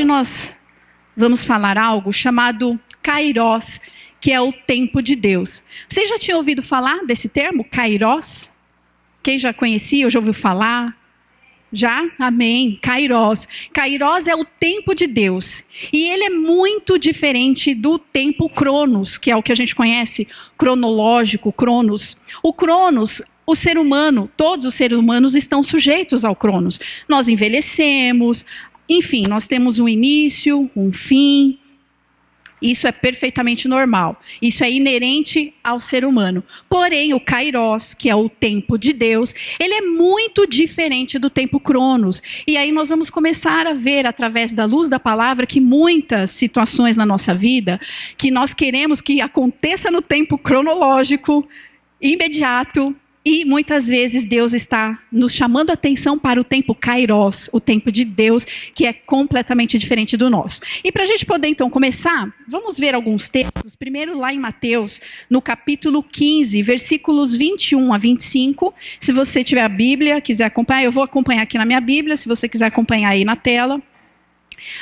nós vamos falar algo chamado Kairos, que é o tempo de Deus. Vocês já tinham ouvido falar desse termo, Kairos? Quem já conhecia ou já ouviu falar? Já? Amém. Kairos. Kairos é o tempo de Deus. E ele é muito diferente do tempo Cronos, que é o que a gente conhece, cronológico, Cronos. O Cronos, o ser humano, todos os seres humanos estão sujeitos ao Cronos. Nós envelhecemos, enfim, nós temos um início, um fim. Isso é perfeitamente normal. Isso é inerente ao ser humano. Porém, o Kairos, que é o tempo de Deus, ele é muito diferente do tempo Cronos. E aí nós vamos começar a ver, através da luz da palavra, que muitas situações na nossa vida, que nós queremos que aconteça no tempo cronológico, imediato, e muitas vezes Deus está nos chamando a atenção para o tempo Kairos, o tempo de Deus, que é completamente diferente do nosso. E para a gente poder então começar, vamos ver alguns textos. Primeiro lá em Mateus, no capítulo 15, versículos 21 a 25. Se você tiver a Bíblia, quiser acompanhar, eu vou acompanhar aqui na minha Bíblia, se você quiser acompanhar aí na tela.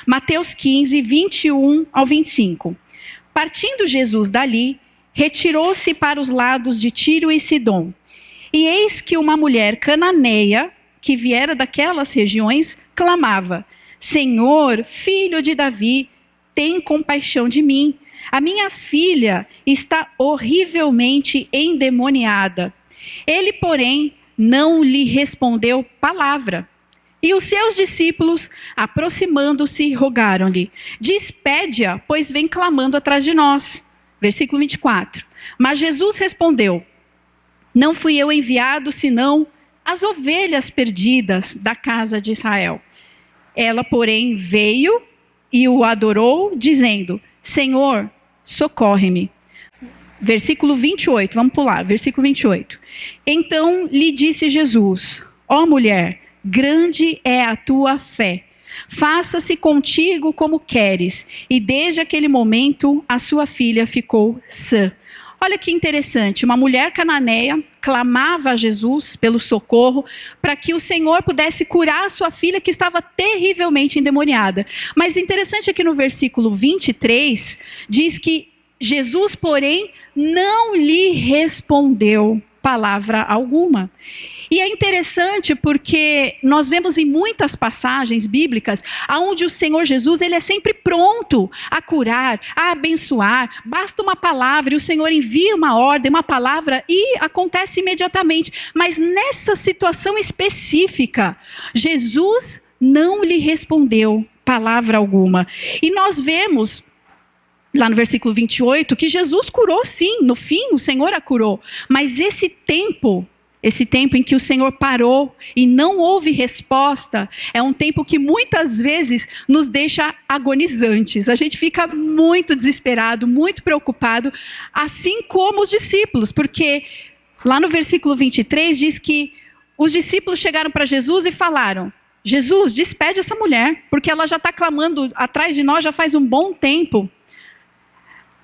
Mateus 15, 21 ao 25. Partindo Jesus dali, retirou-se para os lados de Tiro e Sidom. E eis que uma mulher cananeia, que viera daquelas regiões, clamava: Senhor, filho de Davi, tem compaixão de mim. A minha filha está horrivelmente endemoniada. Ele, porém, não lhe respondeu palavra. E os seus discípulos, aproximando-se, rogaram-lhe: Despede-a, pois vem clamando atrás de nós. Versículo 24. Mas Jesus respondeu: Não fui eu enviado, senão as ovelhas perdidas da casa de Israel. Ela, porém, veio e o adorou, dizendo: Senhor, socorre-me. Versículo 28, vamos pular, versículo 28. Então lhe disse Jesus: Ó mulher, grande é a tua fé. Faça-se contigo como queres. E desde aquele momento, a sua filha ficou sã. Olha que interessante, uma mulher cananeia clamava a Jesus pelo socorro para que o Senhor pudesse curar a sua filha que estava terrivelmente endemoniada. Mas interessante é que no versículo 23 diz que Jesus, porém, não lhe respondeu palavra alguma. E é interessante porque nós vemos em muitas passagens bíblicas onde o Senhor Jesus, ele é sempre pronto a curar, a abençoar. Basta uma palavra e o Senhor envia uma ordem, uma palavra e acontece imediatamente. Mas nessa situação específica, Jesus não lhe respondeu palavra alguma. E nós vemos lá no versículo 28 que Jesus curou sim, no fim o Senhor a curou. Mas esse tempo em que o Senhor parou e não houve resposta, é um tempo que muitas vezes nos deixa agonizantes. A gente fica muito desesperado, muito preocupado, assim como os discípulos, porque lá no versículo 23 diz que os discípulos chegaram para Jesus e falaram: Jesus, despede essa mulher, porque ela já está clamando atrás de nós já faz um bom tempo.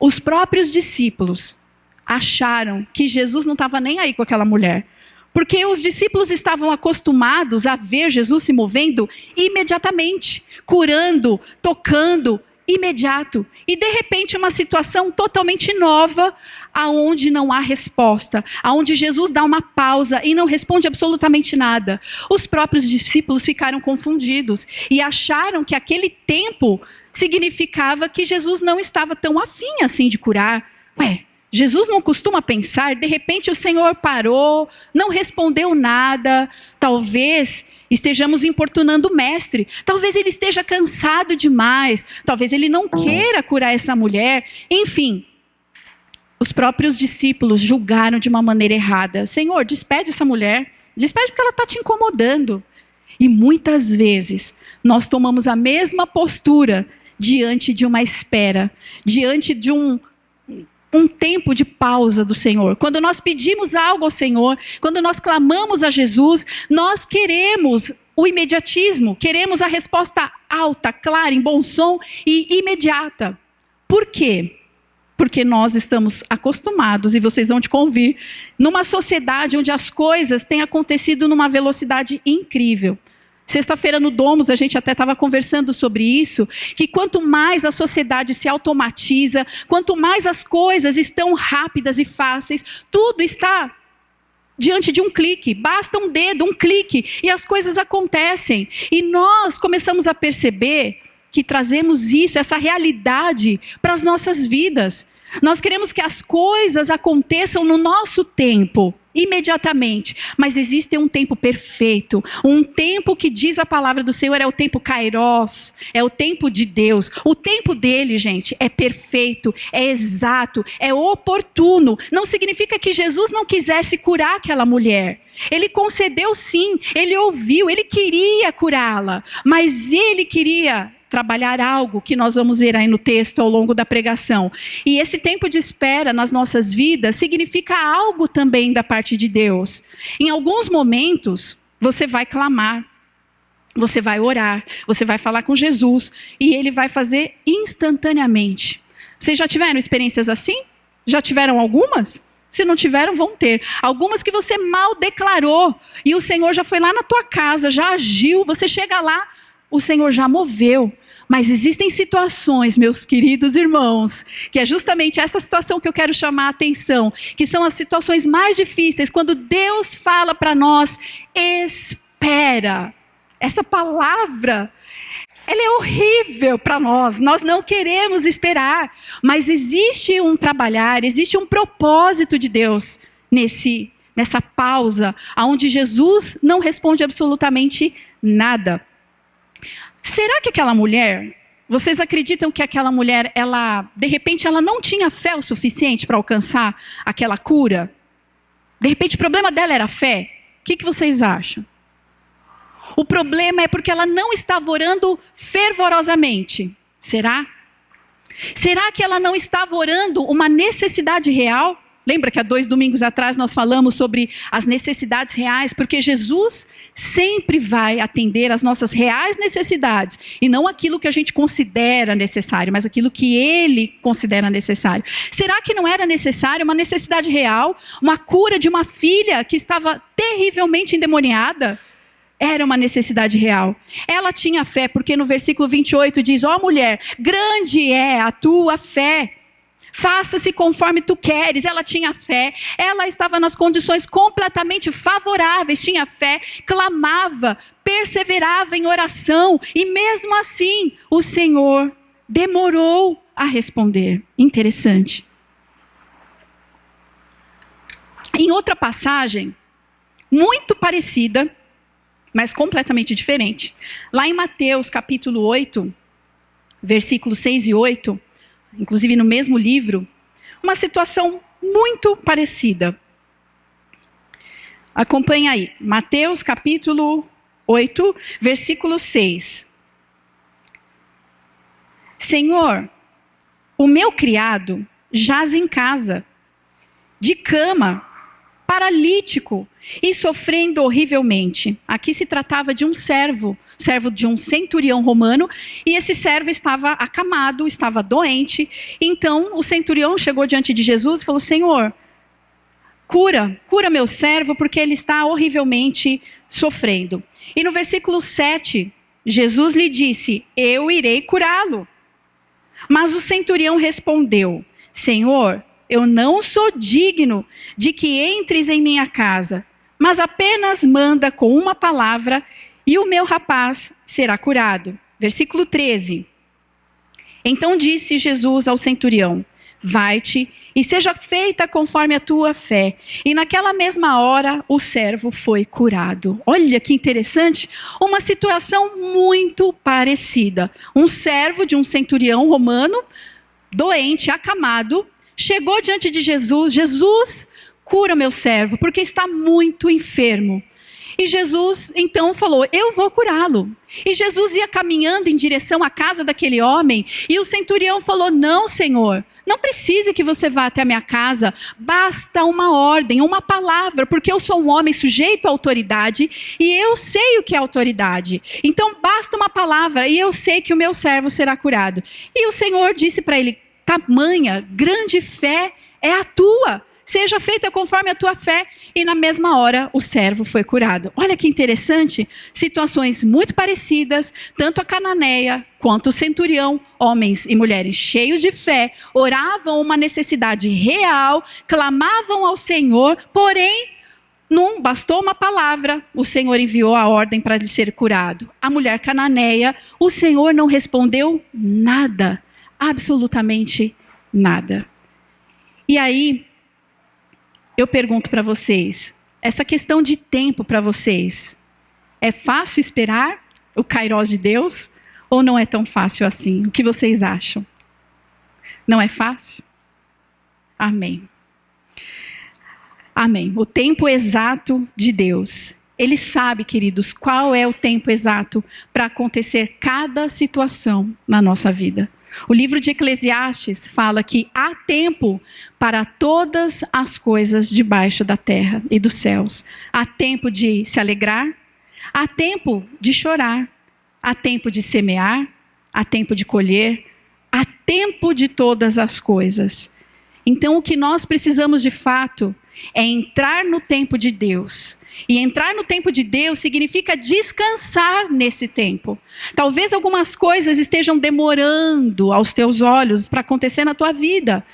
Os próprios discípulos acharam que Jesus não estava nem aí com aquela mulher. Porque os discípulos estavam acostumados a ver Jesus se movendo imediatamente, curando, tocando, imediato. E de repente uma situação totalmente nova, aonde não há resposta, aonde Jesus dá uma pausa e não responde absolutamente nada. Os próprios discípulos ficaram confundidos e acharam que aquele tempo significava que Jesus não estava tão afim assim de curar. Jesus não costuma pensar, de repente o Senhor parou, não respondeu nada, talvez estejamos importunando o mestre, talvez ele esteja cansado demais, talvez ele não queira curar essa mulher, enfim. Os próprios discípulos julgaram de uma maneira errada: Senhor, despede essa mulher, despede porque ela está te incomodando. E muitas vezes nós tomamos a mesma postura diante de uma espera, diante de um tempo de pausa do Senhor. Quando nós pedimos algo ao Senhor, quando nós clamamos a Jesus, nós queremos o imediatismo, queremos a resposta alta, clara, em bom som e imediata. Por quê? Porque nós estamos acostumados, e vocês vão te convir, numa sociedade onde as coisas têm acontecido numa velocidade incrível. Sexta-feira no Domus a gente até estava conversando sobre isso, que quanto mais a sociedade se automatiza, quanto mais as coisas estão rápidas e fáceis, tudo está diante de um clique, basta um dedo, um clique, e as coisas acontecem. E nós começamos a perceber que trazemos isso, essa realidade para as nossas vidas. Nós queremos que as coisas aconteçam no nosso tempo, imediatamente. Mas existe um tempo perfeito, um tempo que diz a palavra do Senhor, é o tempo Kairos, é o tempo de Deus. O tempo dele, gente, é perfeito, é exato, é oportuno. Não significa que Jesus não quisesse curar aquela mulher. Ele concedeu sim, ele ouviu, ele queria curá-la, mas ele queria trabalhar algo que nós vamos ver aí no texto ao longo da pregação. E esse tempo de espera nas nossas vidas significa algo também da parte de Deus. Em alguns momentos, você vai clamar, você vai orar, você vai falar com Jesus, e ele vai fazer instantaneamente. Vocês já tiveram experiências assim? Já tiveram algumas? Se não tiveram, vão ter. Algumas que você mal declarou, e o Senhor já foi lá na tua casa, já agiu, você chega lá, o Senhor já moveu. Mas existem situações, meus queridos irmãos, que é justamente essa situação que eu quero chamar a atenção, que são as situações mais difíceis, quando Deus fala para nós, espera. Essa palavra, ela é horrível para nós não queremos esperar, mas existe um trabalhar, existe um propósito de Deus nessa pausa, onde Jesus não responde absolutamente nada. Será que aquela mulher, vocês acreditam que aquela mulher, de repente, ela não tinha fé o suficiente para alcançar aquela cura? De repente, o problema dela era a fé? O que vocês acham? O problema é porque ela não estava orando fervorosamente. Será? Será que ela não estava orando uma necessidade real? Lembra que há 2 domingos atrás nós falamos sobre as necessidades reais? Porque Jesus sempre vai atender às nossas reais necessidades. E não aquilo que a gente considera necessário, mas aquilo que Ele considera necessário. Será que não era necessário uma necessidade real? Uma cura de uma filha que estava terrivelmente endemoniada? Era uma necessidade real. Ela tinha fé, porque no versículo 28 diz, ó mulher, grande é a tua fé. Faça-se conforme tu queres. Ela tinha fé, ela estava nas condições completamente favoráveis, tinha fé, clamava, perseverava em oração, e mesmo assim o Senhor demorou a responder. Interessante. Em outra passagem, muito parecida, mas completamente diferente, lá em Mateus capítulo 8, versículos 6 e 8, inclusive no mesmo livro, uma situação muito parecida. Acompanha aí, Mateus capítulo 8, versículo 6. Senhor, o meu criado jaz em casa, de cama, paralítico e sofrendo horrivelmente. Aqui se tratava de um servo de um centurião romano, e esse servo estava acamado, estava doente. Então o centurião chegou diante de Jesus e falou, Senhor, cura meu servo, porque ele está horrivelmente sofrendo. E no versículo 7, Jesus lhe disse, eu irei curá-lo. Mas o centurião respondeu, Senhor, eu não sou digno de que entres em minha casa, mas apenas manda com uma palavra e o meu rapaz será curado. Versículo 13. Então disse Jesus ao centurião, vai-te e seja feita conforme a tua fé. E naquela mesma hora o servo foi curado. Olha que interessante, uma situação muito parecida. Um servo de um centurião romano, doente, acamado, chegou diante de Jesus, Jesus, cura meu servo, porque está muito enfermo. E Jesus então falou, eu vou curá-lo. E Jesus ia caminhando em direção à casa daquele homem, e o centurião falou, não, Senhor, não precise que você vá até a minha casa, basta uma ordem, uma palavra, porque eu sou um homem sujeito à autoridade, e eu sei o que é autoridade. Então basta uma palavra, e eu sei que o meu servo será curado. E o Senhor disse para ele, tamanha, grande fé é a tua, seja feita conforme a tua fé. E na mesma hora o servo foi curado. Olha que interessante, situações muito parecidas, tanto a cananeia quanto o centurião, homens e mulheres cheios de fé, oravam uma necessidade real, clamavam ao Senhor, porém, não bastou uma palavra, o Senhor enviou a ordem para ele ser curado. A mulher cananeia, o Senhor não respondeu nada, absolutamente nada. E aí, eu pergunto para vocês, essa questão de tempo para vocês, é fácil esperar o Kairós de Deus ou não é tão fácil assim? O que vocês acham? Não é fácil? Amém. Amém. O tempo exato de Deus. Ele sabe, queridos, qual é o tempo exato para acontecer cada situação na nossa vida. O livro de Eclesiastes fala que há tempo para todas as coisas debaixo da terra e dos céus. Há tempo de se alegrar, há tempo de chorar, há tempo de semear, há tempo de colher, há tempo de todas as coisas. Então, o que nós precisamos de fato é entrar no tempo de Deus. E entrar no tempo de Deus significa descansar nesse tempo. Talvez algumas coisas estejam demorando aos teus olhos para acontecer na tua vida.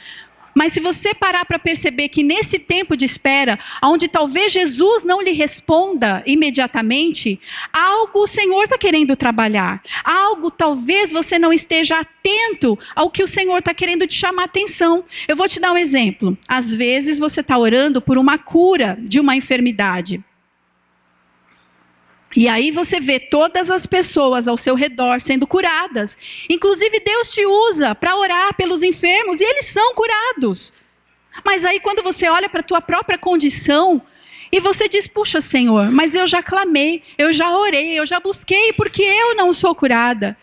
Mas se você parar para perceber que nesse tempo de espera, onde talvez Jesus não lhe responda imediatamente, algo o Senhor está querendo trabalhar. Algo talvez você não esteja atento ao que o Senhor está querendo te chamar a atenção. Eu vou te dar um exemplo. Às vezes você está orando por uma cura de uma enfermidade. E aí você vê todas as pessoas ao seu redor sendo curadas. Inclusive Deus te usa para orar pelos enfermos e eles são curados. Mas aí quando você olha para a tua própria condição e você diz, puxa Senhor, mas eu já clamei, eu já orei, eu já busquei porque eu não sou curada.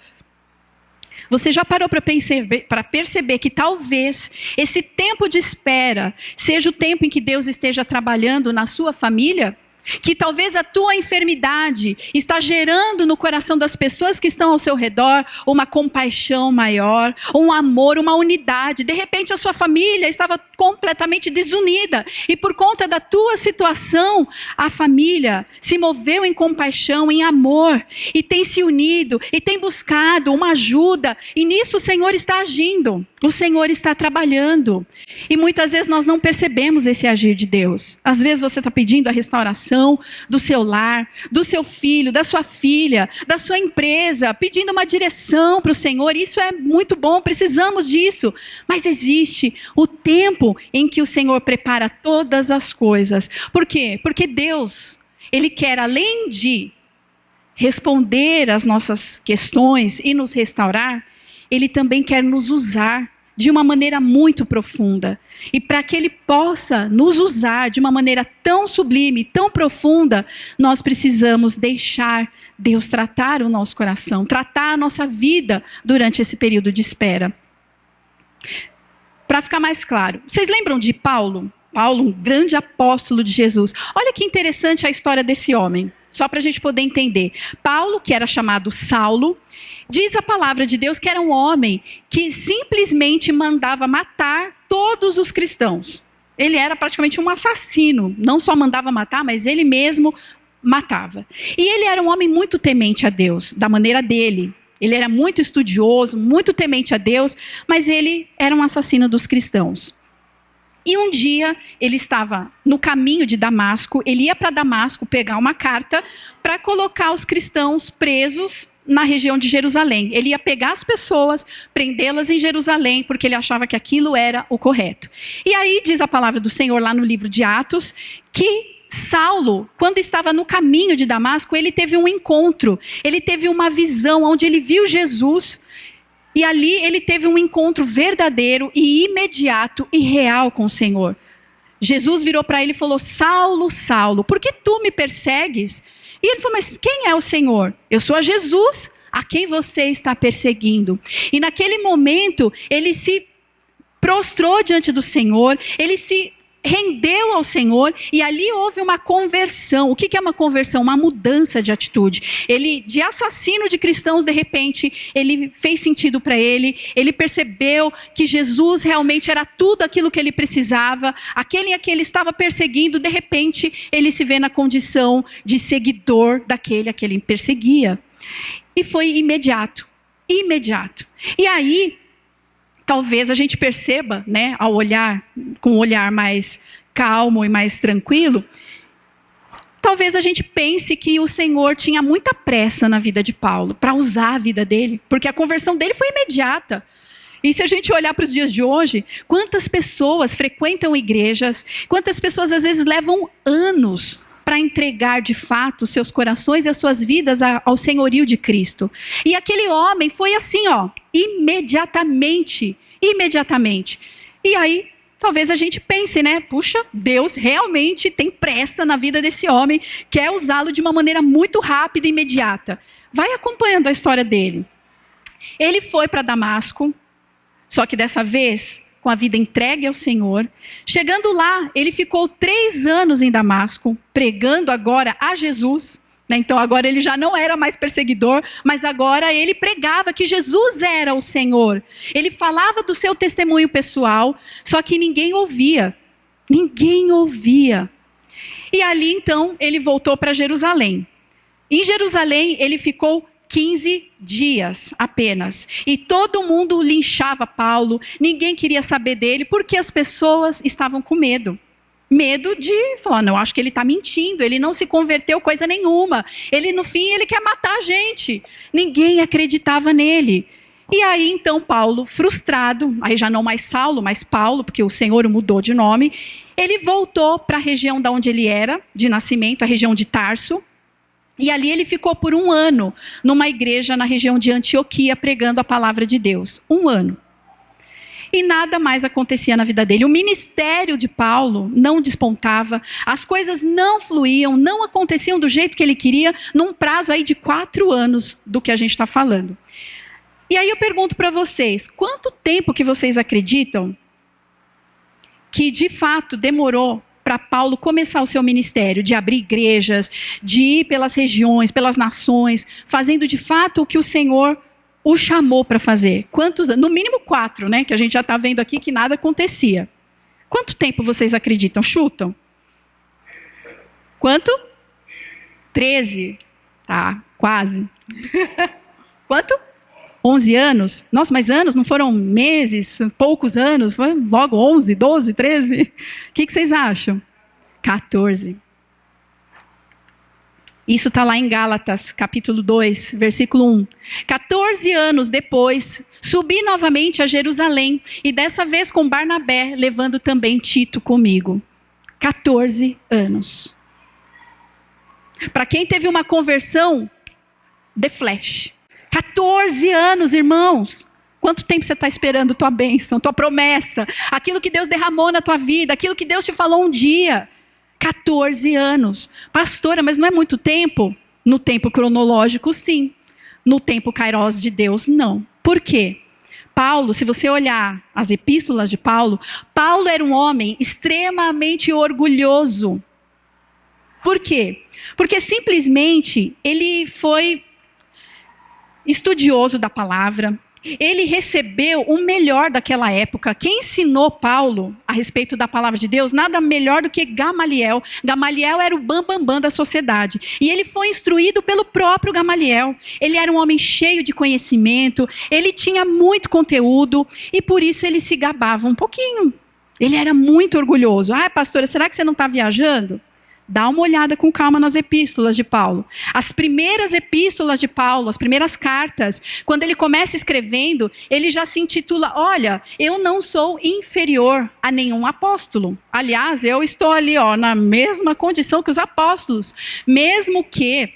Você já parou para perceber que talvez esse tempo de espera seja o tempo em que Deus esteja trabalhando na sua família? Que talvez a tua enfermidade está gerando no coração das pessoas que estão ao seu redor uma compaixão maior, um amor, uma unidade. De repente a sua família estava completamente desunida e por conta da tua situação, a família se moveu em compaixão, em amor e tem se unido e tem buscado uma ajuda e nisso o Senhor está agindo, o Senhor está trabalhando e muitas vezes nós não percebemos esse agir de Deus. Às vezes você está pedindo a restauração do seu lar, do seu filho, da sua filha, da sua empresa, pedindo uma direção para o Senhor. Isso é muito bom, precisamos disso. Mas existe o tempo em que o Senhor prepara todas as coisas. Por quê? Porque Deus, Ele quer, além de responder às nossas questões e nos restaurar, Ele também quer nos usar de uma maneira muito profunda. E para que Ele possa nos usar de uma maneira tão sublime, tão profunda, nós precisamos deixar Deus tratar o nosso coração, tratar a nossa vida durante esse período de espera. Para ficar mais claro, vocês lembram de Paulo? Paulo, um grande apóstolo de Jesus. Olha que interessante a história desse homem, só para a gente poder entender. Paulo, que era chamado Saulo, diz a palavra de Deus que era um homem que simplesmente mandava matar todos os cristãos. Ele era praticamente um assassino. Não só mandava matar, mas ele mesmo matava. E ele era um homem muito temente a Deus, da maneira dele. Ele era muito estudioso, muito temente a Deus, mas ele era um assassino dos cristãos. E um dia ele estava no caminho de Damasco, ele ia para Damasco pegar uma carta para colocar os cristãos presos na região de Jerusalém. Ele ia pegar as pessoas, prendê-las em Jerusalém, porque ele achava que aquilo era o correto. E aí diz a palavra do Senhor lá no livro de Atos, que Saulo, quando estava no caminho de Damasco, ele teve um encontro, ele teve uma visão onde ele viu Jesus. E ali ele teve um encontro verdadeiro e imediato e real com o Senhor. Jesus virou para ele e falou, Saulo, Saulo, por que tu me persegues? E ele falou, mas quem é o Senhor? Eu sou a Jesus, a quem você está perseguindo. E naquele momento, ele se prostrou diante do Senhor, ele se rendeu ao Senhor e ali houve uma conversão. O que é uma conversão? Uma mudança de atitude. Ele, de assassino de cristãos, de repente, ele fez sentido para ele. Ele percebeu que Jesus realmente era tudo aquilo que ele precisava. Aquele a que ele estava perseguindo, de repente, ele se vê na condição de seguidor daquele a que ele perseguia. E foi imediato. Imediato. E aí, talvez a gente perceba, né, ao olhar, com um olhar mais calmo e mais tranquilo, talvez a gente pense que o Senhor tinha muita pressa na vida de Paulo, para usar a vida dele, porque a conversão dele foi imediata. E se a gente olhar para os dias de hoje, quantas pessoas frequentam igrejas, quantas pessoas às vezes levam anos para entregar de fato seus corações e as suas vidas ao senhorio de Cristo. E aquele homem foi assim, imediatamente. E aí, talvez a gente pense, né? Puxa, Deus realmente tem pressa na vida desse homem, quer usá-lo de uma maneira muito rápida e imediata. Vai acompanhando a história dele. Ele foi para Damasco, só que dessa vez com a vida entregue ao Senhor. Chegando lá, ele ficou 3 anos em Damasco, pregando agora a Jesus. Então agora ele já não era mais perseguidor, mas agora ele pregava que Jesus era o Senhor. Ele falava do seu testemunho pessoal, só que ninguém ouvia. Ninguém ouvia. E ali então ele voltou para Jerusalém. Em Jerusalém ele ficou 15 dias apenas. E todo mundo linchava Paulo, ninguém queria saber dele, porque as pessoas estavam com medo. Medo de falar, não, acho que ele está mentindo, ele não se converteu coisa nenhuma. Ele, no fim, ele quer matar a gente. Ninguém acreditava nele. E aí, então, Paulo, frustrado, aí já não mais Saulo, mas Paulo, porque o Senhor o mudou de nome, ele voltou para a região de onde ele era, de nascimento, a região de Tarso. E ali ele ficou por 1 ano, numa igreja na região de Antioquia, pregando a palavra de Deus. 1 ano. E nada mais acontecia na vida dele. O ministério de Paulo não despontava, as coisas não fluíam, não aconteciam do jeito que ele queria, num prazo aí de 4 anos do que a gente está falando. E aí eu pergunto para vocês, quanto tempo que vocês acreditam que de fato demorou para Paulo começar o seu ministério, de abrir igrejas, de ir pelas regiões, pelas nações, fazendo de fato o que o Senhor o chamou para fazer? Quantos anos? No mínimo 4, né? Que a gente já está vendo aqui que nada acontecia. Quanto tempo vocês acreditam? Chutam? Quanto? 13. Tá, quase. Quanto? 11 anos? Nossa, mas anos, não foram meses, poucos anos, foi logo 11, 12, 13? O que vocês acham? 14. Isso está lá em Gálatas, capítulo 2, versículo 1. 14 anos depois, subi novamente a Jerusalém, e dessa vez com Barnabé, levando também Tito comigo. 14 anos. Para quem teve uma conversão, de flash. 14 anos, irmãos. Quanto tempo você está esperando tua bênção, tua promessa, aquilo que Deus derramou na tua vida, aquilo que Deus te falou um dia? 14 anos. Pastora, mas não é muito tempo? No tempo cronológico, sim. No tempo kairós de Deus, não. Por quê? Paulo, se você olhar as epístolas de Paulo, Paulo era um homem extremamente orgulhoso. Por quê? Porque simplesmente ele foi estudioso da palavra, ele recebeu o melhor daquela época. Quem ensinou Paulo a respeito da palavra de Deus, nada melhor do que Gamaliel. Gamaliel era o bambambam da sociedade. E ele foi instruído pelo próprio Gamaliel. Ele era um homem cheio de conhecimento, ele tinha muito conteúdo, e por isso ele se gabava um pouquinho. Ele era muito orgulhoso. Ah, pastora, será que você não está viajando? Dá uma olhada com calma nas epístolas de Paulo. As primeiras epístolas de Paulo, as primeiras cartas, quando ele começa escrevendo, ele já se intitula, olha, eu não sou inferior a nenhum apóstolo. Aliás, eu estou ali, na mesma condição que os apóstolos. Mesmo que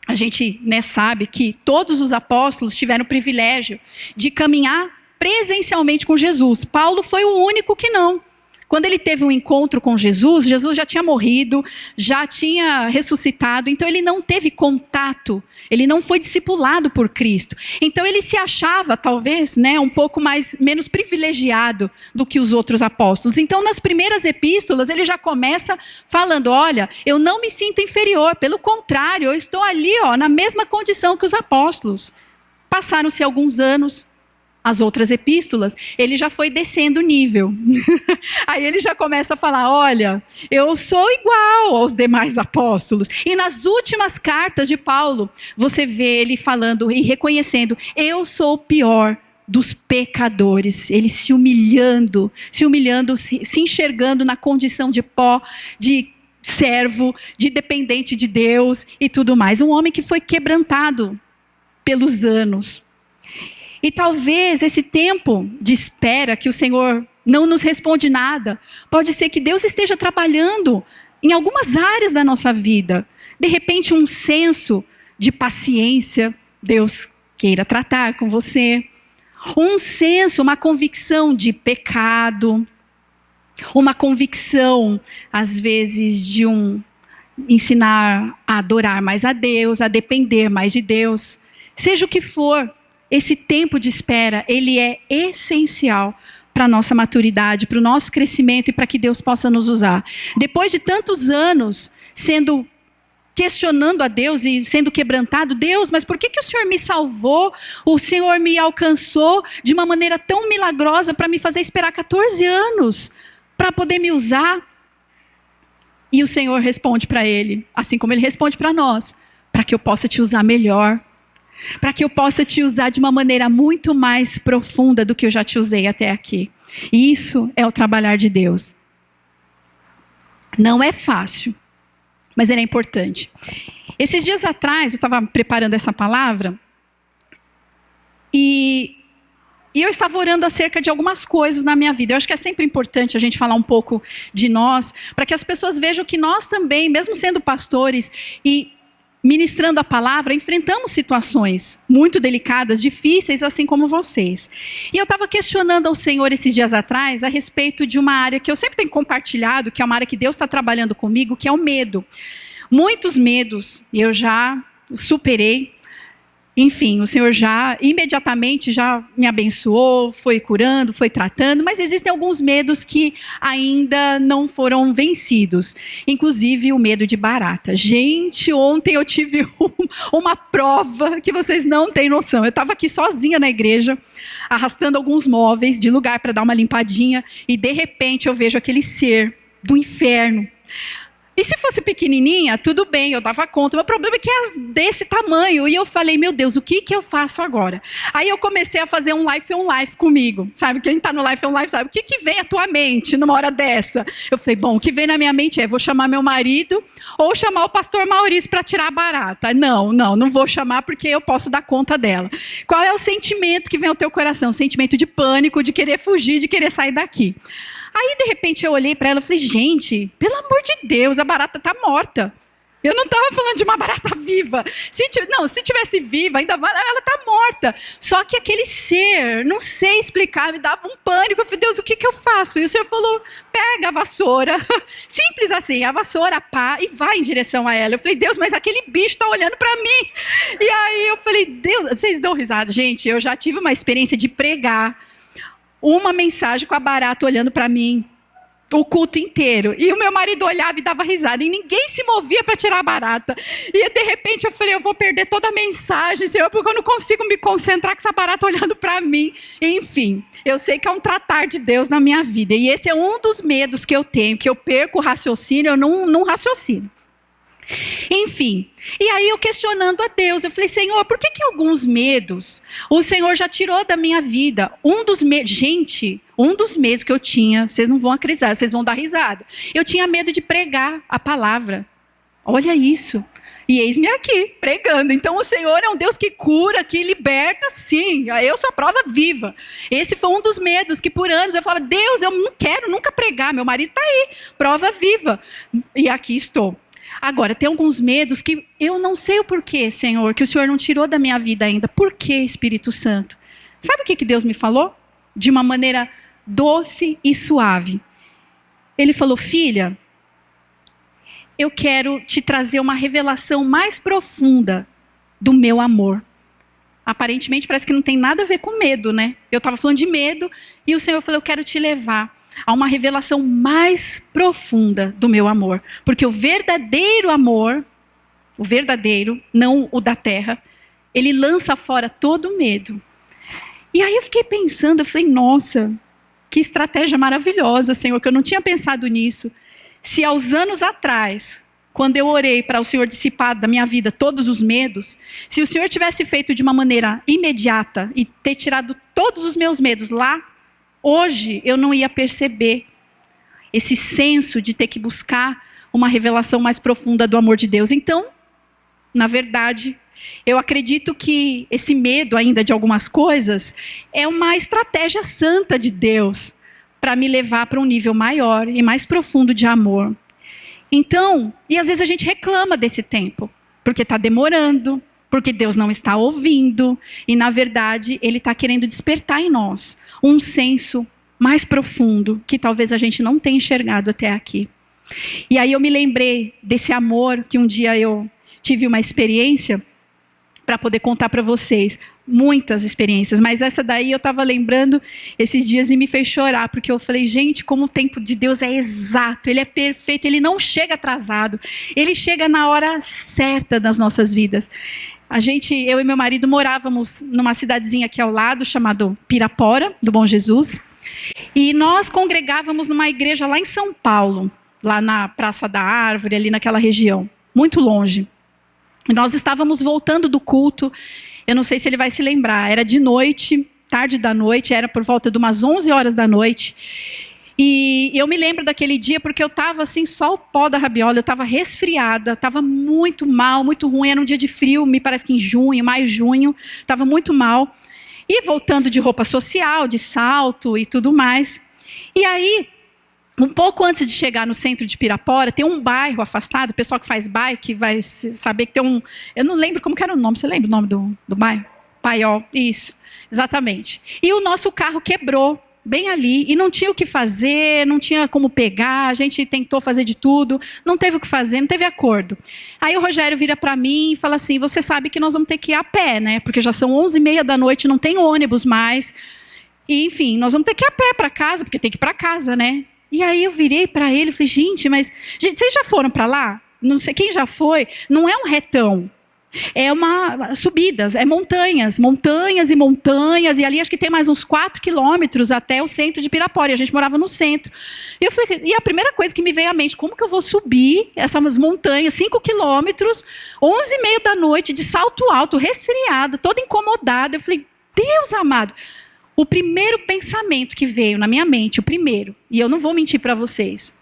a gente sabe que todos os apóstolos tiveram o privilégio de caminhar presencialmente com Jesus. Paulo foi o único que não. Quando ele teve um encontro com Jesus, Jesus já tinha morrido, já tinha ressuscitado, então ele não teve contato, ele não foi discipulado por Cristo. Então ele se achava, talvez, um pouco menos privilegiado do que os outros apóstolos. Então nas primeiras epístolas ele já começa falando, olha, eu não me sinto inferior, pelo contrário, eu estou ali na mesma condição que os apóstolos. Passaram-se alguns anos. As outras epístolas, ele já foi descendo o nível. Aí ele já começa a falar, olha, eu sou igual aos demais apóstolos. E nas últimas cartas de Paulo, você vê ele falando e reconhecendo, eu sou o pior dos pecadores. Ele se humilhando, se enxergando na condição de pó, de servo, de dependente de Deus e tudo mais. Um homem que foi quebrantado pelos anos. E talvez esse tempo de espera que o Senhor não nos responde nada, pode ser que Deus esteja trabalhando em algumas áreas da nossa vida. De repente um senso de paciência, Deus queira tratar com você. Um senso, uma convicção de pecado. Uma convicção, às vezes, de ensinar a adorar mais a Deus, a depender mais de Deus. Seja o que for. Esse tempo de espera, ele é essencial para a nossa maturidade, para o nosso crescimento e para que Deus possa nos usar. Depois de tantos anos questionando a Deus e sendo quebrantado, Deus, mas por que o Senhor me salvou? O Senhor me alcançou de uma maneira tão milagrosa para me fazer esperar 14 anos para poder me usar? E o Senhor responde para ele, assim como ele responde para nós, para que eu possa te usar melhor. Para que eu possa te usar de uma maneira muito mais profunda do que eu já te usei até aqui. E isso é o trabalhar de Deus. Não é fácil, mas ele é importante. Esses dias atrás, eu estava preparando essa palavra, e eu estava orando acerca de algumas coisas na minha vida. Eu acho que é sempre importante a gente falar um pouco de nós, para que as pessoas vejam que nós também, mesmo sendo pastores e ministrando a palavra, enfrentamos situações muito delicadas, difíceis, assim como vocês. E eu estava questionando ao Senhor esses dias atrás a respeito de uma área que eu sempre tenho compartilhado, que é uma área que Deus está trabalhando comigo, que é o medo. Muitos medos eu já superei. Enfim, o Senhor já imediatamente já me abençoou, foi curando, foi tratando, mas existem alguns medos que ainda não foram vencidos. Inclusive o medo de barata. Gente, ontem eu tive uma prova que vocês não têm noção. Eu estava aqui sozinha na igreja, arrastando alguns móveis de lugar para dar uma limpadinha, e de repente eu vejo aquele ser do inferno. E se fosse pequenininha, tudo bem, eu dava conta. O meu problema é que é desse tamanho. E eu falei, meu Deus, o que eu faço agora? Aí eu comecei a fazer um life on life comigo. Sabe, quem está no life on life sabe. O que vem à tua mente numa hora dessa? Eu falei, bom, o que vem na minha mente vou chamar meu marido ou chamar o pastor Maurício para tirar a barata. Não vou chamar porque eu posso dar conta dela. Qual é o sentimento que vem ao teu coração? O sentimento de pânico, de querer fugir, de querer sair daqui. Aí, de repente, eu olhei para ela e falei, gente, pelo amor de Deus, a barata está morta. Eu não estava falando de uma barata viva. Se tivesse viva, ainda ela está morta. Só que aquele ser, não sei explicar, me dava um pânico. Eu falei, Deus, o que eu faço? E o Senhor falou, pega a vassoura. Simples assim, a vassoura, pá, e vai em direção a ela. Eu falei, Deus, mas aquele bicho está olhando para mim. E aí eu falei, Deus, vocês dão risada. Gente, eu já tive uma experiência de pregar uma mensagem com a barata olhando para mim o culto inteiro. E o meu marido olhava e dava risada. E ninguém se movia para tirar a barata. E de repente eu falei, eu vou perder toda a mensagem, Senhor, porque eu não consigo me concentrar com essa barata olhando para mim. Enfim, eu sei que é um tratar de Deus na minha vida. E esse é um dos medos que eu tenho, que eu perco o raciocínio, eu não raciocino. Enfim, e aí eu questionando a Deus, eu falei, Senhor, por que alguns medos o Senhor já tirou da minha vida? Um dos medos que eu tinha, vocês não vão acreditar, vocês vão dar risada. Eu tinha medo de pregar a palavra. Olha isso. E eis-me aqui, pregando. Então o Senhor é um Deus que cura, que liberta, sim. Eu sou a prova viva. Esse foi um dos medos que por anos eu falava, Deus, eu não quero nunca pregar. Meu marido está aí, prova viva. E aqui estou. Agora, tem alguns medos que eu não sei o porquê, Senhor, que o Senhor não tirou da minha vida ainda. Por que, Espírito Santo? Sabe o que Deus me falou? De uma maneira doce e suave. ele falou: filha, eu quero te trazer uma revelação mais profunda do meu amor. Aparentemente parece que não tem nada a ver com medo, né? Eu estava falando de medo e o Senhor falou: eu quero te levar a uma revelação mais profunda do meu amor. Porque o verdadeiro amor, o verdadeiro, não o da terra, ele lança fora todo medo. E aí eu fiquei pensando, eu falei: nossa, que estratégia maravilhosa, Senhor, que eu não tinha pensado nisso. Se aos anos atrás, quando eu orei para o Senhor dissipar da minha vida todos os medos, se o Senhor tivesse feito de uma maneira imediata e ter tirado todos os meus medos lá, hoje eu não ia perceber esse senso de ter que buscar uma revelação mais profunda do amor de Deus. Então, na verdade, eu acredito que esse medo ainda de algumas coisas é uma estratégia santa de Deus para me levar para um nível maior e mais profundo de amor. Então, e às vezes a gente reclama desse tempo, porque está demorando, porque Deus não está ouvindo, e na verdade Ele está querendo despertar em nós um senso mais profundo, que talvez a gente não tenha enxergado até aqui. E aí eu me lembrei desse amor, que um dia eu tive uma experiência, para poder contar para vocês, muitas experiências, mas essa daí eu estava lembrando esses dias e me fez chorar, porque eu falei: gente, como o tempo de Deus é exato, Ele é perfeito, Ele não chega atrasado, Ele chega na hora certa das nossas vidas. Eu e meu marido morávamos numa cidadezinha aqui ao lado, chamada Pirapora, do Bom Jesus, e nós congregávamos numa igreja lá em São Paulo, lá na Praça da Árvore, ali naquela região, muito longe. E nós estávamos voltando do culto, eu não sei se ele vai se lembrar, era de noite, tarde da noite, era por volta de umas 11 horas da noite. E eu me lembro daquele dia porque eu estava assim, só o pó da rabiola, eu estava resfriada, estava muito mal, muito ruim, era um dia de frio, me parece que em junho, maio, junho, estava muito mal. E voltando de roupa social, de salto e tudo mais. E aí, um pouco antes de chegar no centro de Pirapora, tem um bairro afastado, o pessoal que faz bike vai saber que tem um... Eu não lembro como que era o nome, você lembra o nome do bairro? Paiol, isso, exatamente. E o nosso carro quebrou bem ali, e não tinha o que fazer, não tinha como pegar, a gente tentou fazer de tudo, não teve o que fazer, não teve acordo. Aí o Rogério vira para mim e fala assim: você sabe que nós vamos ter que ir a pé, né? Porque já são 11h30 da noite, não tem ônibus mais. E, enfim, nós vamos ter que ir a pé para casa, porque tem que ir para casa, né? E aí eu virei para ele e falei: gente, vocês já foram para lá? Não sei quem já foi, não é um retão. É uma subidas, é montanhas, montanhas e montanhas, e ali acho que tem mais uns 4 quilômetros até o centro de Pirapora, e a gente morava no centro. E a primeira coisa que me veio à mente: como que eu vou subir essas montanhas, 5 quilômetros, 11h30 da noite, de salto alto, resfriada, toda incomodada? Eu falei: Deus amado. O primeiro pensamento que veio na minha mente, e eu não vou mentir para vocês,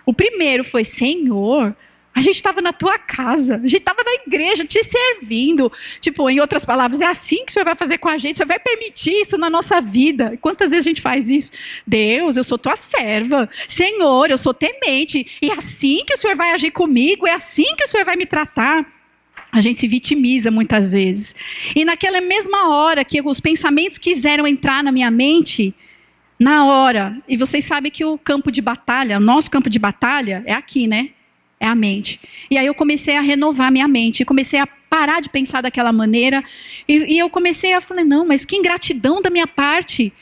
o primeiro foi: Senhor, a gente estava na tua casa, a gente estava na igreja te servindo. Tipo, em outras palavras, é assim que o Senhor vai fazer com a gente, o Senhor vai permitir isso na nossa vida. E quantas vezes a gente faz isso? Deus, eu sou tua serva. Senhor, eu sou temente. E é assim que o Senhor vai agir comigo, é assim que o Senhor vai me tratar. A gente se vitimiza muitas vezes. E naquela mesma hora que os pensamentos quiseram entrar na minha mente, na hora, e vocês sabem que o campo de batalha, o nosso campo de batalha é aqui, né? É a mente. E aí eu comecei a renovar minha mente, comecei a parar de pensar daquela maneira, e eu comecei a falar: não, mas que ingratidão da minha parte.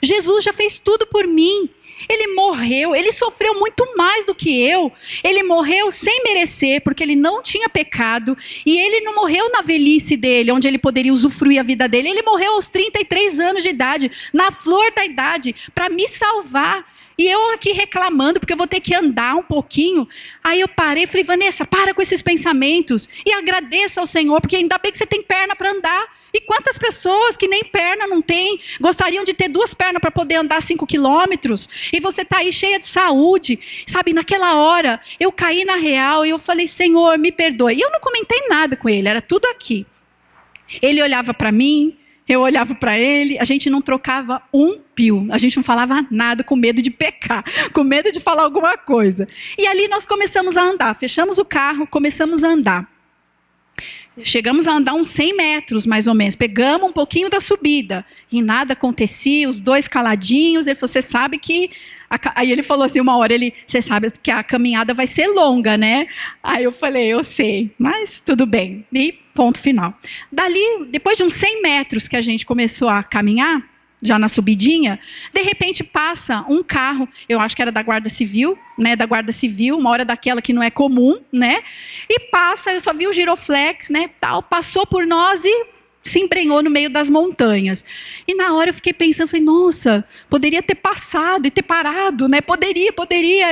Jesus já fez tudo por mim. Ele morreu, ele sofreu muito mais do que eu. Ele morreu sem merecer, porque ele não tinha pecado. E ele não morreu na velhice dele, onde ele poderia usufruir a vida dele. Ele morreu aos 33 anos de idade, na flor da idade, para me salvar. E eu aqui reclamando, porque eu vou ter que andar um pouquinho. Aí eu parei e falei: Vanessa, para com esses pensamentos. E agradeça ao Senhor, porque ainda bem que você tem perna para andar. E quantas pessoas que nem perna não têm, gostariam de ter 2 pernas para poder andar 5 quilômetros. E você está aí cheia de saúde. Sabe, naquela hora, eu caí na real e eu falei: Senhor, me perdoe. E eu não comentei nada com ele, era tudo aqui. Ele olhava para mim, eu olhava para ele, a gente não trocava um pio, a gente não falava nada, com medo de pecar, com medo de falar alguma coisa. E ali nós começamos a andar, fechamos o carro, começamos a andar. Chegamos a andar uns 100 metros, mais ou menos. Pegamos um pouquinho da subida. E nada acontecia, os dois caladinhos. Ele falou, você sabe que... Aí ele falou assim, uma hora, você sabe que a caminhada vai ser longa, né? Aí eu falei, eu sei, mas tudo bem. E ponto final. Dali, depois de uns 100 metros que a gente começou a caminhar, já na subidinha, de repente passa um carro, eu acho que era da Guarda Civil, né, uma hora daquela que não é comum, né, e passa, eu só vi o giroflex, né, tal, passou por nós e se embrenhou no meio das montanhas. E na hora eu fiquei pensando, falei, nossa, poderia ter passado e ter parado, né, poderia,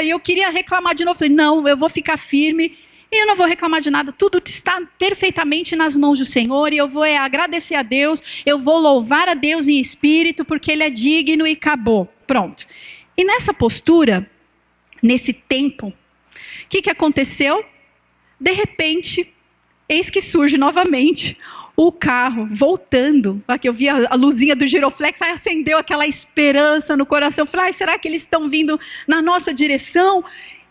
e eu queria reclamar de novo, falei, não, eu vou ficar firme, e eu não vou reclamar de nada, tudo está perfeitamente nas mãos do Senhor, e eu vou agradecer a Deus, eu vou louvar a Deus em espírito, porque Ele é digno e acabou. Pronto. E nessa postura, nesse tempo, o que aconteceu? De repente, eis que surge novamente o carro voltando. Aqui eu vi a luzinha do giroflex, aí acendeu aquela esperança no coração. Eu falei, será que eles estão vindo na nossa direção?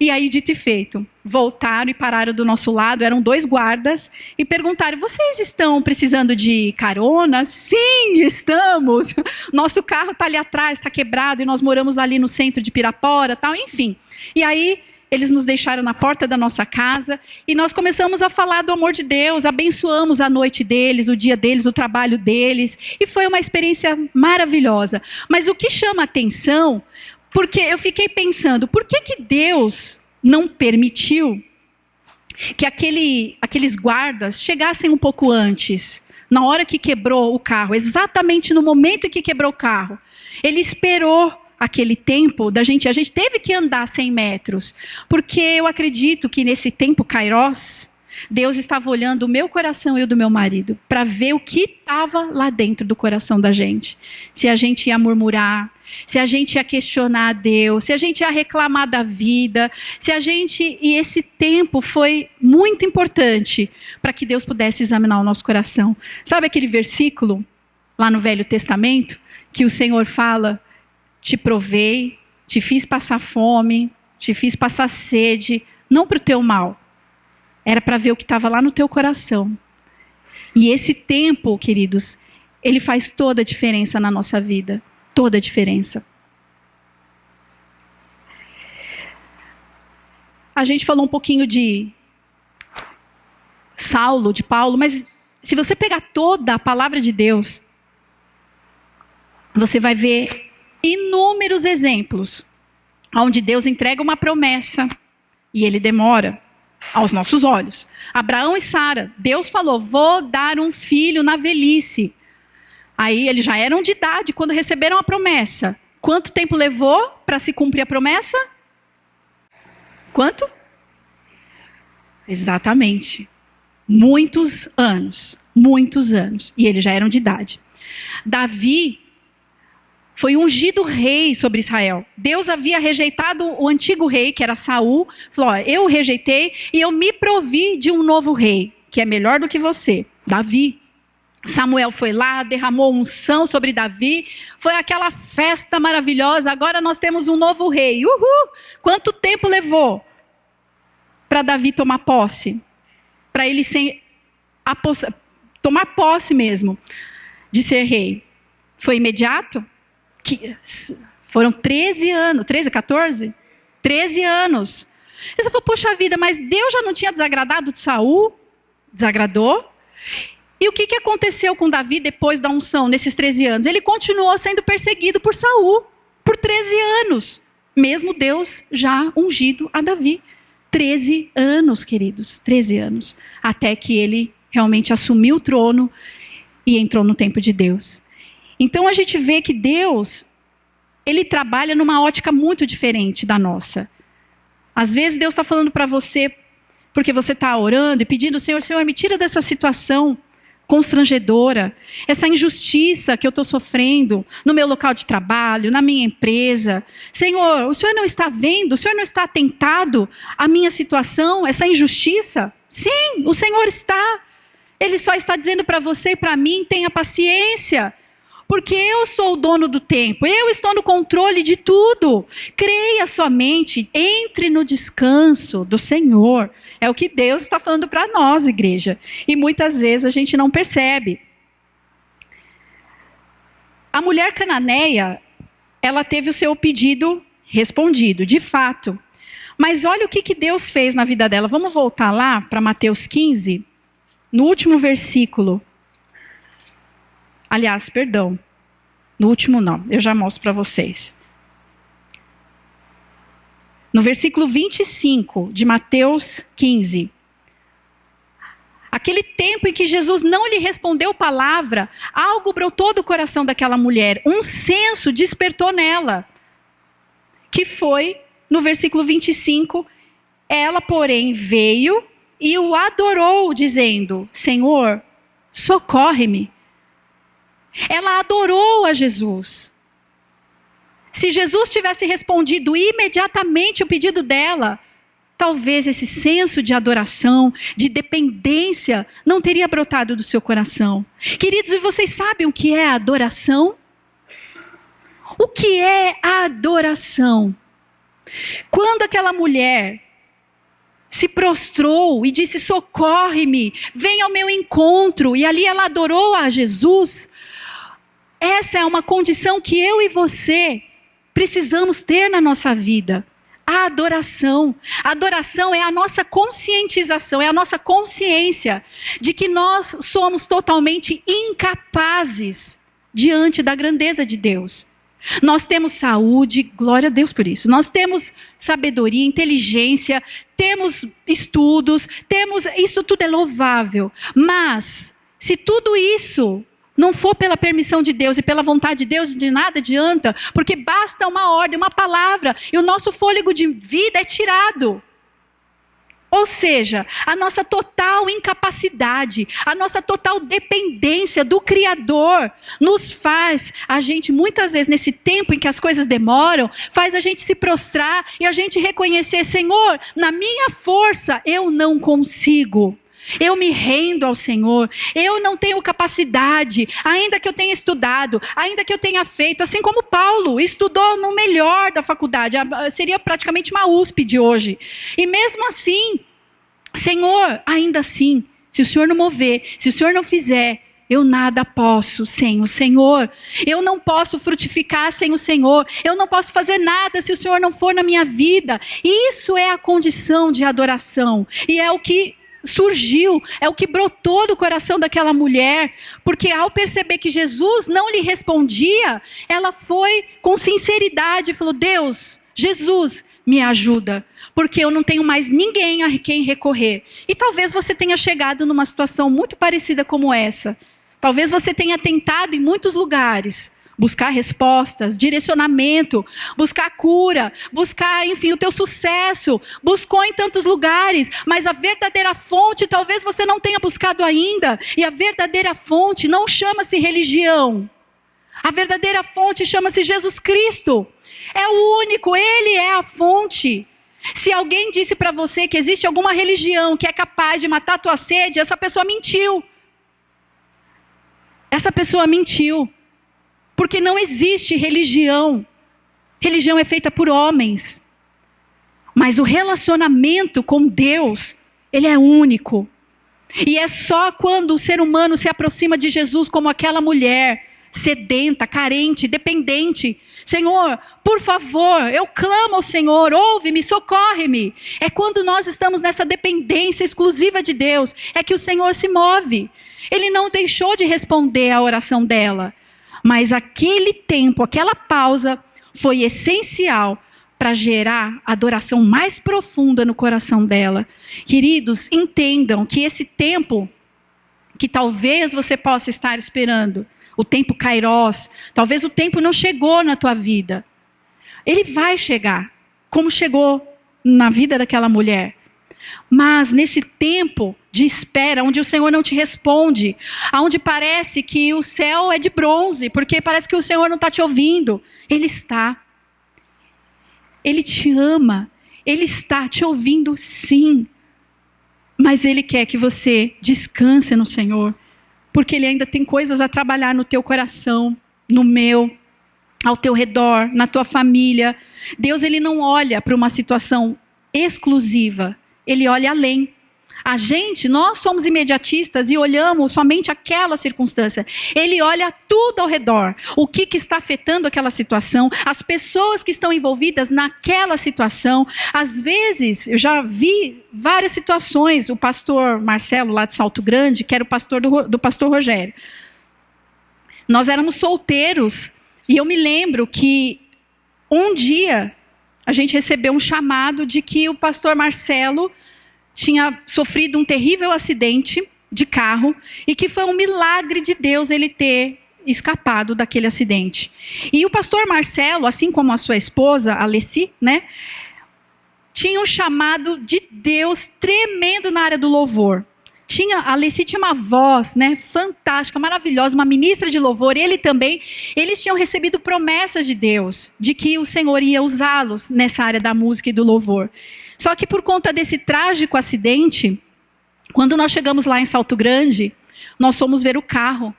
E aí, dito e feito, voltaram e pararam do nosso lado, eram 2 guardas, e perguntaram, vocês estão precisando de carona? Sim, estamos! Nosso carro está ali atrás, está quebrado, e nós moramos ali no centro de Pirapora, tal, enfim. E aí, eles nos deixaram na porta da nossa casa, e nós começamos a falar do amor de Deus, abençoamos a noite deles, o dia deles, o trabalho deles, e foi uma experiência maravilhosa. Mas o que chama a atenção... Porque eu fiquei pensando, por que Deus não permitiu que aqueles guardas chegassem um pouco antes, na hora que quebrou o carro, exatamente no momento em que quebrou o carro? Ele esperou aquele tempo da gente, a gente teve que andar 100 metros, porque eu acredito que nesse tempo Kairos, Deus estava olhando o meu coração e o do meu marido, para ver o que estava lá dentro do coração da gente. Se a gente ia murmurar, se a gente ia questionar a Deus, se a gente ia reclamar da vida, e esse tempo foi muito importante para que Deus pudesse examinar o nosso coração. Sabe aquele versículo lá no Velho Testamento, que o Senhor fala, te provei, te fiz passar fome, te fiz passar sede, não para o teu mal, era para ver o que estava lá no teu coração. E esse tempo, queridos, ele faz toda a diferença na nossa vida. Toda a diferença. A gente falou um pouquinho de Saulo, de Paulo, mas se você pegar toda a palavra de Deus, você vai ver inúmeros exemplos onde Deus entrega uma promessa e ele demora aos nossos olhos. Abraão e Sara, Deus falou, vou dar um filho na velhice. Aí eles já eram de idade quando receberam a promessa. Quanto tempo levou para se cumprir a promessa? Quanto? Exatamente. Muitos anos. Muitos anos. E eles já eram de idade. Davi foi ungido rei sobre Israel. Deus havia rejeitado o antigo rei, que era Saul. Falou, eu o rejeitei e eu me provi de um novo rei, que é melhor do que você, Davi. Samuel foi lá, derramou unção sobre Davi, foi aquela festa maravilhosa, agora nós temos um novo rei. Uhul! Quanto tempo levou para Davi tomar posse? Para ele tomar posse mesmo de ser rei? Foi imediato? Foram 13 anos, 13, 14? 13 anos. Você falou, poxa vida, mas Deus já não tinha desagradado de Saul? Desagradou. E o que aconteceu com Davi depois da unção, nesses 13 anos? Ele continuou sendo perseguido por Saul, por 13 anos. Mesmo Deus já ungido a Davi. 13 anos, queridos, 13 anos. Até que ele realmente assumiu o trono e entrou no tempo de Deus. Então a gente vê que Deus, ele trabalha numa ótica muito diferente da nossa. Às vezes Deus está falando para você, porque você está orando e pedindo, Senhor, me tira dessa situação constrangedora, essa injustiça que eu estou sofrendo no meu local de trabalho, na minha empresa. Senhor, o Senhor não está vendo? O Senhor não está atentado à minha situação, essa injustiça? Sim, o Senhor está. Ele só está dizendo para você e para mim, tenha paciência, porque eu sou o dono do tempo, eu estou no controle de tudo. Creia somente, entre no descanso do Senhor. É o que Deus está falando para nós, igreja. E muitas vezes a gente não percebe. A mulher cananeia, ela teve o seu pedido respondido, de fato. Mas olha o que Deus fez na vida dela. Vamos voltar lá para Mateus 15, no último versículo. Aliás, perdão. No último não, eu já mostro para vocês. No versículo 25 de Mateus 15. Aquele tempo em que Jesus não lhe respondeu palavra, algo brotou do coração daquela mulher. Um senso despertou nela. Que foi, no versículo 25, ela, porém, veio e o adorou, dizendo: Senhor, socorre-me. Ela adorou a Jesus. Se Jesus tivesse respondido imediatamente o pedido dela, talvez esse senso de adoração, de dependência, não teria brotado do seu coração. Queridos, e vocês sabem o que é a adoração? O que é a adoração? Quando aquela mulher se prostrou e disse: socorre-me, vem ao meu encontro, e ali ela adorou a Jesus, essa é uma condição que eu e você precisamos ter na nossa vida. A adoração. A adoração é a nossa conscientização, é a nossa consciência de que nós somos totalmente incapazes diante da grandeza de Deus. Nós temos saúde, glória a Deus por isso. Nós temos sabedoria, inteligência, temos estudos, isso tudo é louvável. Mas, se tudo isso não for pela permissão de Deus e pela vontade de Deus, de nada adianta, porque basta uma ordem, uma palavra, e o nosso fôlego de vida é tirado. Ou seja, a nossa total incapacidade, a nossa total dependência do Criador, nos faz, a gente muitas vezes nesse tempo em que as coisas demoram, faz a gente se prostrar e a gente reconhecer: Senhor, na minha força eu não consigo. Eu me rendo ao Senhor, eu não tenho capacidade, ainda que eu tenha estudado, ainda que eu tenha feito, assim como Paulo estudou no melhor da faculdade, seria praticamente uma USP de hoje. E mesmo assim, Senhor, ainda assim, se o Senhor não mover, se o Senhor não fizer, eu nada posso sem o Senhor. Eu não posso frutificar sem o Senhor. Eu não posso fazer nada se o Senhor não for na minha vida. Isso é a condição de adoração. E é o que surgiu, é o que brotou do coração daquela mulher, porque ao perceber que Jesus não lhe respondia, ela foi com sinceridade e falou: Deus, Jesus, me ajuda, porque eu não tenho mais ninguém a quem recorrer. E talvez você tenha chegado numa situação muito parecida como essa. Talvez você tenha tentado em muitos lugares buscar respostas, direcionamento, buscar cura, buscar, enfim, o teu sucesso. Buscou em tantos lugares, mas a verdadeira fonte talvez você não tenha buscado ainda. E a verdadeira fonte não chama-se religião. A verdadeira fonte chama-se Jesus Cristo. É o único, Ele é a fonte. Se alguém disse para você que existe alguma religião que é capaz de matar a tua sede, essa pessoa mentiu. Essa pessoa mentiu. Porque não existe religião. Religião é feita por homens. Mas o relacionamento com Deus, ele é único. E é só quando o ser humano se aproxima de Jesus como aquela mulher, sedenta, carente, dependente. Senhor, por favor, eu clamo ao Senhor, ouve-me, socorre-me. É quando nós estamos nessa dependência exclusiva de Deus, é que o Senhor se move. Ele não deixou de responder à oração dela. Mas aquele tempo, aquela pausa, foi essencial para gerar a adoração mais profunda no coração dela. Queridos, entendam que esse tempo, que talvez você possa estar esperando, o tempo Kairós, talvez o tempo não chegou na tua vida. Ele vai chegar, como chegou na vida daquela mulher. Mas nesse tempo de espera, onde o Senhor não te responde, onde parece que o céu é de bronze, porque parece que o Senhor não está te ouvindo, Ele está. Ele te ama, Ele está te ouvindo sim, mas Ele quer que você descanse no Senhor, porque Ele ainda tem coisas a trabalhar no teu coração. no meu, ao teu redor, na tua família. Deus, ele não olha para uma situação exclusiva, ele olha além. A gente, nós somos imediatistas e olhamos somente aquela circunstância. Ele olha tudo ao redor. O que está afetando aquela situação, as pessoas que estão envolvidas naquela situação. Às vezes, eu já vi várias situações. O pastor Marcelo, lá de Salto Grande, que era o pastor do pastor Rogério. Nós éramos solteiros e eu me lembro que um dia a gente recebeu um chamado de que o pastor Marcelo tinha sofrido um terrível acidente de carro e que foi um milagre de Deus ele ter escapado daquele acidente. E o pastor Marcelo, assim como a sua esposa, a Alessi, né, tinha um chamado de Deus tremendo na área do louvor. A Alessi tinha uma voz, né, fantástica, maravilhosa, uma ministra de louvor, e ele também, eles tinham recebido promessas de Deus, de que o Senhor ia usá-los nessa área da música e do louvor. Só que por conta desse trágico acidente, quando nós chegamos lá em Salto Grande, nós fomos ver o carro.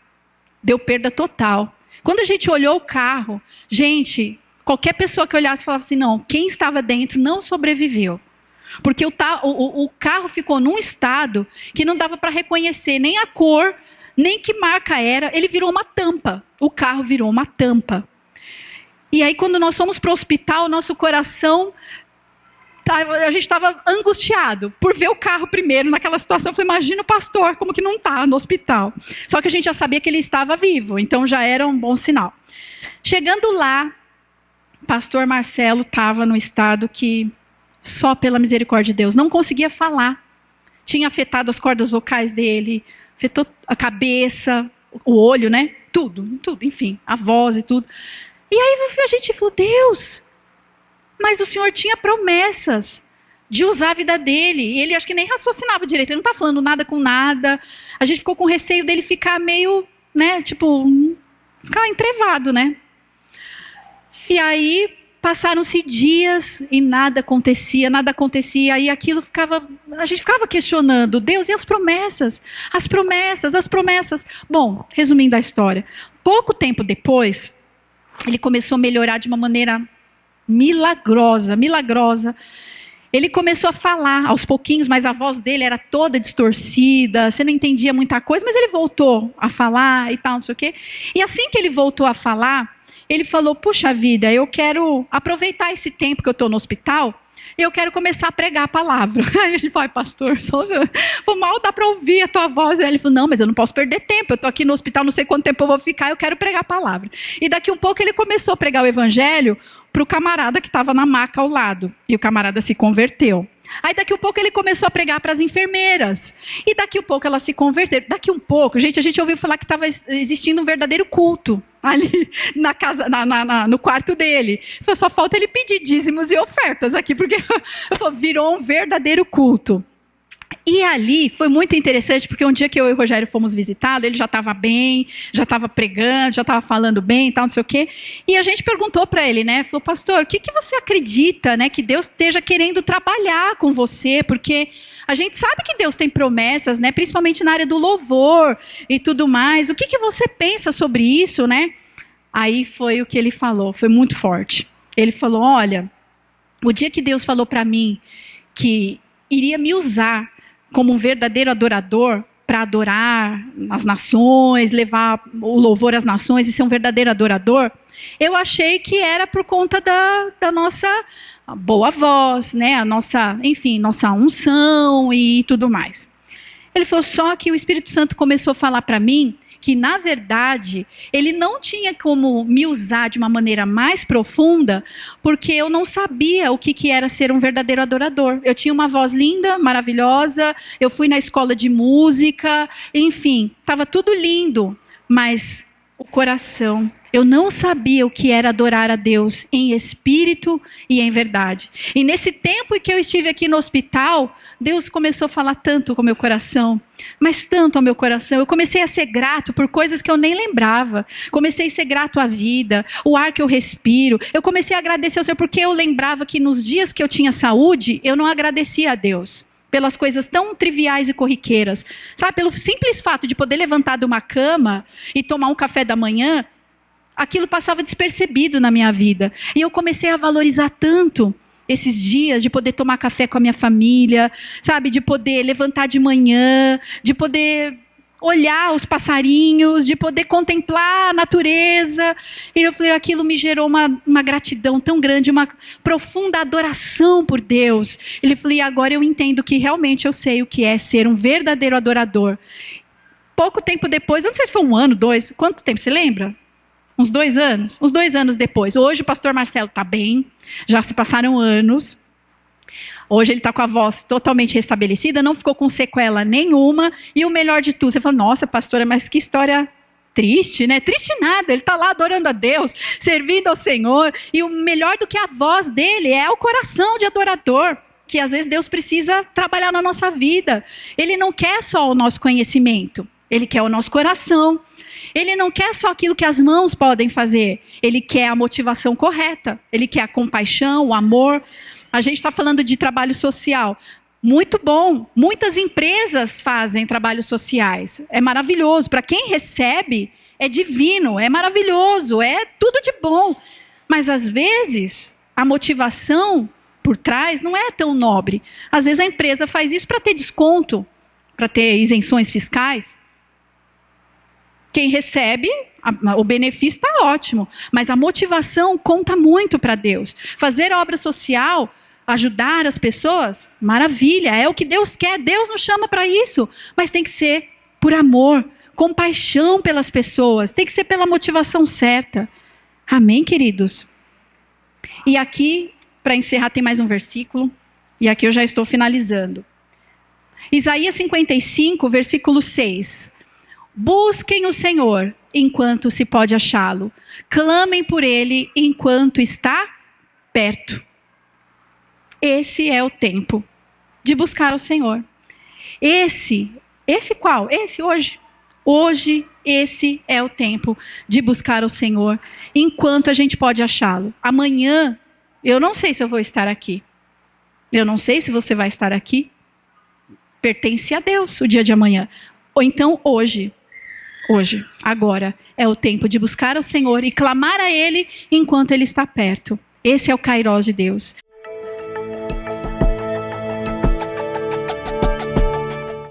Deu perda total. Quando a gente olhou o carro, gente, qualquer pessoa que olhasse falava assim, não, quem estava dentro não sobreviveu. Porque o carro ficou num estado que não dava para reconhecer nem a cor, nem que marca era. Ele virou uma tampa. O carro virou uma tampa. E aí quando nós fomos para o hospital, nosso coração... a gente estava angustiado por ver o carro primeiro naquela situação. Eu falei, imagina o pastor, como que não está no hospital. Só que a gente já sabia que ele estava vivo, então já era um bom sinal. Chegando lá, o pastor Marcelo estava num estado que, só pela misericórdia de Deus, não conseguia falar. Tinha afetado as cordas vocais dele, afetou a cabeça, o olho, né? Tudo, enfim, a voz e tudo. E aí a gente falou, Deus... Mas o Senhor tinha promessas de usar a vida dele. E ele acho que nem raciocinava direito. Ele não está falando nada com nada. A gente ficou com receio dele ficar meio, né, tipo, ficar entrevado, né? E aí passaram-se dias e nada acontecia. Aí aquilo a gente ficava questionando. Deus, e as promessas? As promessas. Bom, resumindo a história. Pouco tempo depois, ele começou a melhorar de uma maneira... milagrosa. Ele começou a falar aos pouquinhos, mas a voz dele era toda distorcida, você não entendia muita coisa, mas ele voltou a falar e tal, não sei o quê. E assim que ele voltou a falar, ele falou, puxa vida, eu quero aproveitar esse tempo que eu estou no hospital, e eu quero começar a pregar a palavra. Aí a gente falou, pastor, mal dá para ouvir a tua voz. Aí ele falou, não, mas eu não posso perder tempo, eu estou aqui no hospital, não sei quanto tempo eu vou ficar, eu quero pregar a palavra. E daqui um pouco ele começou a pregar o evangelho para o camarada que estava na maca ao lado. E o camarada se converteu. Aí daqui um pouco ele começou a pregar para as enfermeiras. E daqui um pouco elas se converteram. Daqui um pouco, gente, a gente ouviu falar que estava existindo um verdadeiro culto ali na casa, no quarto dele. Só falta ele pedir dízimos e ofertas aqui, porque virou um verdadeiro culto. E ali foi muito interessante, porque um dia que eu e o Rogério fomos visitá-lo, ele já estava bem, já estava pregando, já estava falando bem e tal, não sei o quê. E a gente perguntou para ele, né? Falou, pastor, o que você acredita, né, que Deus esteja querendo trabalhar com você? Porque a gente sabe que Deus tem promessas, né, principalmente na área do louvor e tudo mais. O que você pensa sobre isso, né? Aí foi o que ele falou, foi muito forte. Ele falou, olha, o dia que Deus falou para mim que iria me usar como um verdadeiro adorador, para adorar as nações, levar o louvor às nações e ser um verdadeiro adorador, eu achei que era por conta da nossa boa voz, né? A nossa, enfim, nossa unção e tudo mais. Ele falou, só que o Espírito Santo começou a falar para mim que, na verdade, ele não tinha como me usar de uma maneira mais profunda, porque eu não sabia o que era ser um verdadeiro adorador. Eu tinha uma voz linda, maravilhosa, eu fui na escola de música, enfim, estava tudo lindo, mas o coração... Eu não sabia o que era adorar a Deus em espírito e em verdade. E nesse tempo em que eu estive aqui no hospital, Deus começou a falar tanto com o meu coração, mas tanto ao meu coração. Eu comecei a ser grato por coisas que eu nem lembrava. Comecei a ser grato à vida, o ar que eu respiro. Eu comecei a agradecer ao Senhor, porque eu lembrava que nos dias que eu tinha saúde, eu não agradecia a Deus pelas coisas tão triviais e corriqueiras. Sabe, pelo simples fato de poder levantar de uma cama e tomar um café da manhã, aquilo passava despercebido na minha vida. E eu comecei a valorizar tanto esses dias de poder tomar café com a minha família, sabe? De poder levantar de manhã, de poder olhar os passarinhos, de poder contemplar a natureza. E eu falei, aquilo me gerou uma gratidão tão grande, uma profunda adoração por Deus. Ele falou, e agora eu entendo que realmente eu sei o que é ser um verdadeiro adorador. Pouco tempo depois, eu não sei se foi 1 ano, 2, quanto tempo, você lembra? Uns 2 anos? Uns 2 anos depois. Hoje o pastor Marcelo está bem, já se passaram anos. Hoje ele está com a voz totalmente restabelecida, não ficou com sequela nenhuma. E o melhor de tudo, você fala, nossa, pastora, mas que história triste, né? Triste nada, ele está lá adorando a Deus, servindo ao Senhor. E o melhor do que a voz dele é o coração de adorador, que às vezes Deus precisa trabalhar na nossa vida. Ele não quer só o nosso conhecimento, ele quer o nosso coração. Ele não quer só aquilo que as mãos podem fazer, ele quer a motivação correta, ele quer a compaixão, o amor. A gente está falando de trabalho social. Muito bom. Muitas empresas fazem trabalhos sociais. É maravilhoso. Para quem recebe, é divino, é maravilhoso, é tudo de bom. Mas, às vezes, a motivação por trás não é tão nobre. Às vezes, a empresa faz isso para ter desconto, para ter isenções fiscais. Quem recebe, o benefício está ótimo, mas a motivação conta muito para Deus. Fazer obra social, ajudar as pessoas, maravilha, é o que Deus quer, Deus nos chama para isso, mas tem que ser por amor, compaixão pelas pessoas, tem que ser pela motivação certa. Amém, queridos? E aqui, para encerrar, tem mais um versículo, e aqui eu já estou finalizando. Isaías 55, versículo 6. Busquem o Senhor enquanto se pode achá-lo. Clamem por ele enquanto está perto. Esse é o tempo de buscar o Senhor. Esse qual? Esse hoje. Hoje, esse é o tempo de buscar o Senhor enquanto a gente pode achá-lo. Amanhã, eu não sei se eu vou estar aqui. Eu não sei se você vai estar aqui. Pertence a Deus o dia de amanhã. Ou então hoje, agora, é o tempo de buscar o Senhor e clamar a Ele enquanto Ele está perto. Esse é o Kairós de Deus.